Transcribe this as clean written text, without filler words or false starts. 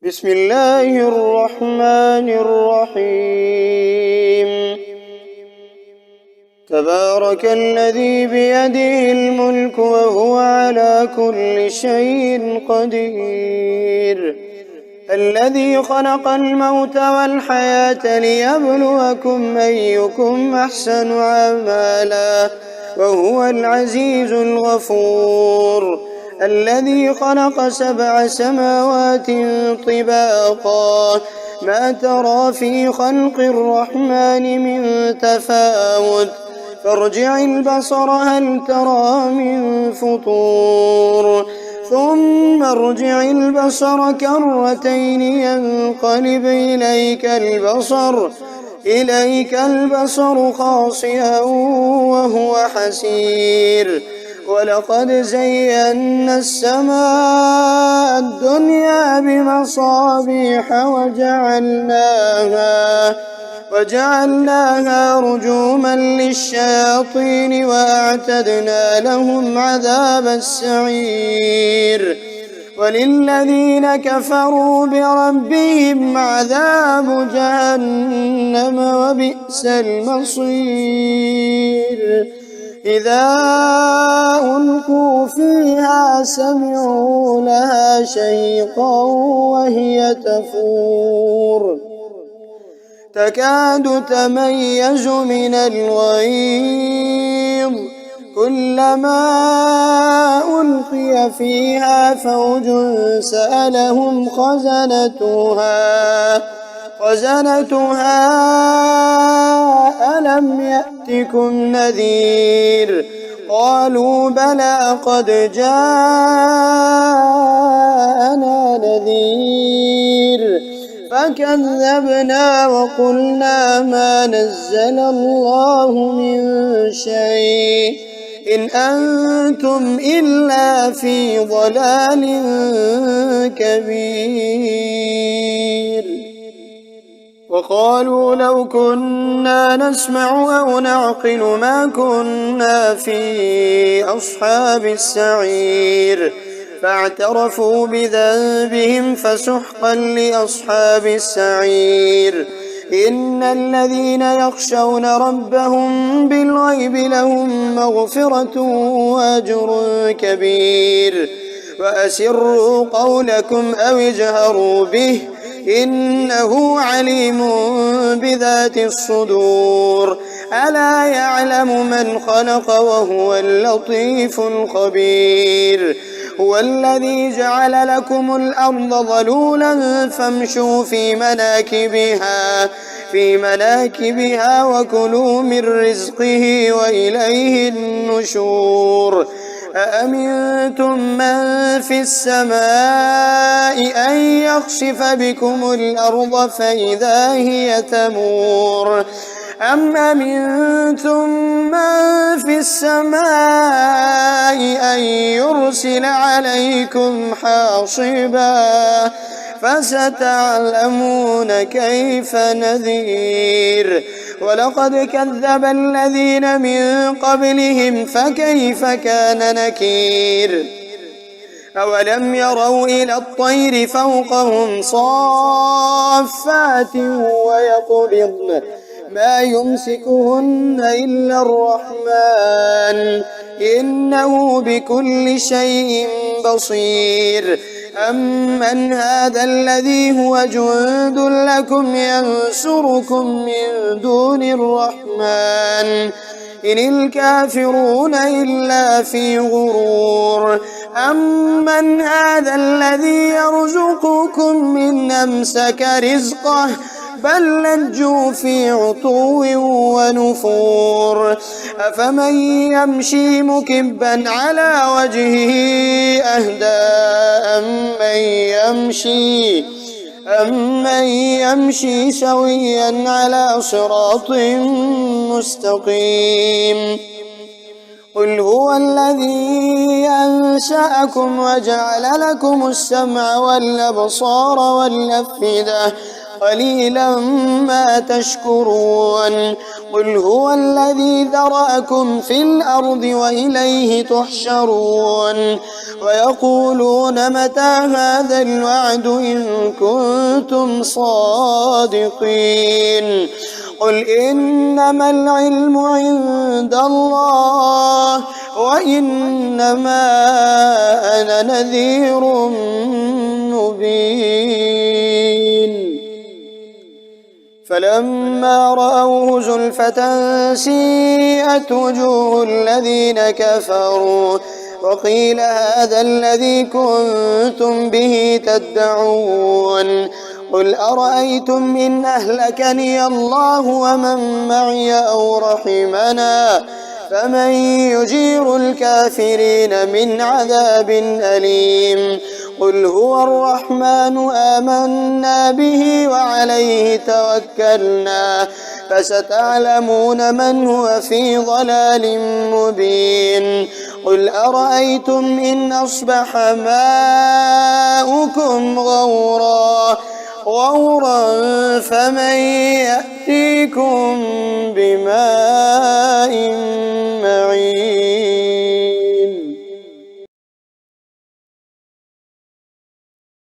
بسم الله الرحمن الرحيم. تبارك الذي بيده الملك وهو على كل شيء قدير، الذي خلق الموت والحياة ليبلوكم أيكم أحسن عملا وهو العزيز الغفور، الذي خلق 7 سماوات طباقا ما ترى في خلق الرحمن من تفاوت، فارجع البصر هل ترى من فطور، ثم ارجع البصر كرتين ينقلب إليك البصر خاسئا وهو حسير، ولقد زينا السماء الدنيا بمصابيح وجعلناها رجوما للشياطين وأعتدنا لهم عذاب السعير، وللذين كفروا بربهم عذاب جهنم وبئس المصير. إذا ألقوا فيها سمعوا لها شهيقا وهي تفور، تكاد تميز من الغيظ، كلما ألقي فيها فوج سألهم خزنتها ألم يأتكم نذير؟ قالوا بلى قد جاءنا نذير، فكذبنا وقلنا ما نزل الله من شيء إن أنتم إلا في ضلال كبير. وقالوا لو كنا نسمع أو نعقل ما كنا في أصحاب السعير، فاعترفوا بذنبهم فسحقا لأصحاب السعير. إن الذين يخشون ربهم بالغيب لهم مغفرة وأجر كبير، وأسروا قولكم أو اجهروا به إنه عليم بذات الصدور، ألا يعلم من خلق وهو اللطيف الخبير. هو الذي جعل لكم الأرض ظلولا فامشوا في مناكبها وكلوا من رزقه وإليه النشور. أأمنتم من في السماء أن يخسف بكم الأرض فإذا هي تمور، أم أمنتم من في السماء أن يرسل عليكم حاصبا، فستعلمون كيف نذير. ولقد كذب الذين من قبلهم فكيف كان نكير. أولم يروا إلى الطير فوقهم صافات ويقبضن ما يمسكهن إلا الرحمن إنه بكل شيء بصير. أمن هذا الذي هو جند لكم ينصركم من دون الرحمن إن الكافرون إلا في غرور. أمن هذا الذي يرزقكم من أمسك رزقه بل لجوا في عتو ونفور. أفمن يمشي مكبا على وجهه أهدى أمن يمشي سويا على صراط مستقيم. قل هو الذي أنشأكم وجعل لكم السمع والأبصار والأفئدة قليلا ما تشكرون. قل هو الذي ذرأكم في الأرض وإليه تحشرون ويقولون متى هذا الوعد إن كنتم صادقين قل إنما العلم عند الله وإنما أنا نذير مبين فلما رأوه زلفة سيئت وجوه الذين كفروا وقيل هذا الذي كنتم به تدعون قل أرأيتم إن أهلكني الله ومن معي أو رحمنا فمن يجير الكافرين من عذاب أليم قل هو الرحمن آمنا به وعليه توكلنا فستعلمون من هو في ضلال مبين قل أرأيتم إن أصبح ماؤكم غورا فمن يأتيكم بماء